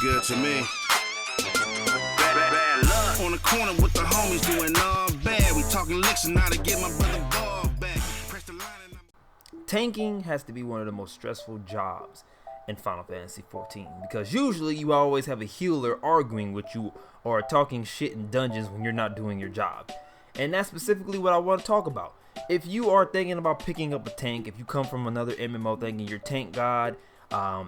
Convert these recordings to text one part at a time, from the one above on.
good to me. Bad luck. On the corner with the homies doing all bad. We talking licks and how to get my brother ball back. Press the line and Tanking has to be one of the most stressful jobs in Final Fantasy XIV because usually you always have a healer arguing with you or talking shit in dungeons when you're not doing your job. And that's specifically what I want to talk about. If you are thinking about picking up a tank, if you come from another MMO thinking you're tank god,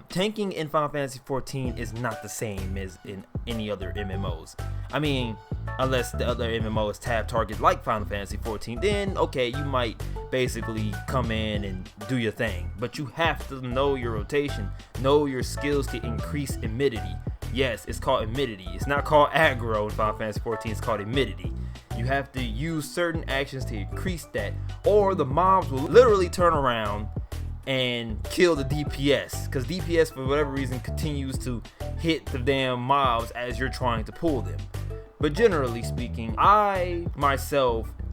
tanking in Final Fantasy XIV is not the same as in any other MMOs. I mean, unless the other MMO is tab target like Final Fantasy XIV, then okay, you might basically come in and do your thing. But you have to know your rotation, know your skills to increase immunity. Yes, it's called immunity. It's not called aggro in Final Fantasy XIV, it's called immunity. You have to use certain actions to increase that, or the mobs will literally turn around and kill the DPS, because DPS for whatever reason continues to hit the damn mobs as you're trying to pull them. But generally speaking, I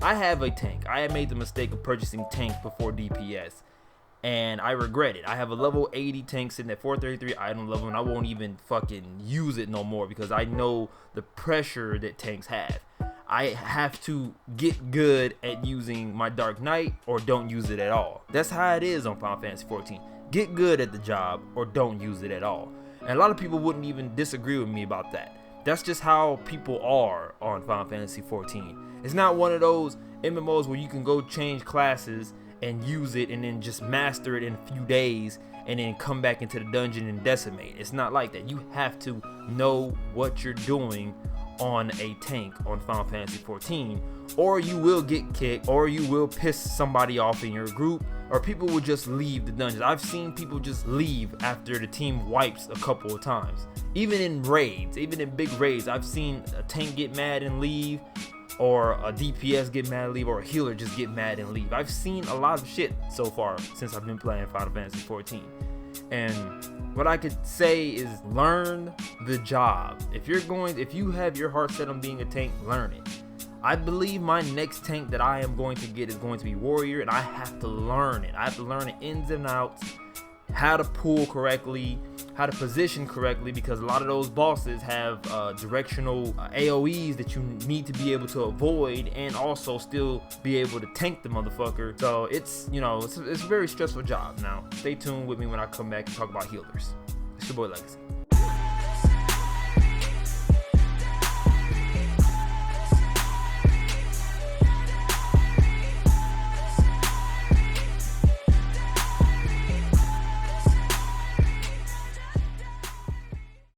have a tank. I had made the mistake of purchasing tank before DPS, and I regret it. I have a level 80 tank sitting at 433 item level, and I won't even fucking use it no more because I know the pressure that tanks have. I have to get good at using my Dark Knight or don't use it at all. That's how it is on Final Fantasy XIV. Get good at the job or don't use it at all. And a lot of people wouldn't even disagree with me about that. That's just how people are on Final Fantasy XIV. It's not one of those MMOs where you can go change classes and use it and then just master it in a few days and then come back into the dungeon and decimate. It's not like that. You have to know what you're doing on a tank on Final Fantasy XIV, or you will get kicked, or you will piss somebody off in your group, or people will just leave the dungeons. I've seen people just leave after the team wipes a couple of times. Even in raids, even in big raids, I've seen a tank get mad and leave, or a DPS get mad and leave, or a healer just get mad and leave. I've seen a lot of shit so far since I've been playing Final Fantasy XIV. And what I could say is learn the job. If you have your heart set on being a tank, learn it. I believe my next tank that I am going to get is going to be warrior, and I have to learn it. I have to learn the ins and outs, how to pull correctly, how to position correctly, because a lot of those bosses have directional AoEs that you need to be able to avoid and also still be able to tank the motherfucker. So it's a very stressful job. Now stay tuned with me when I come back and talk about healers. It's your boy Legacy.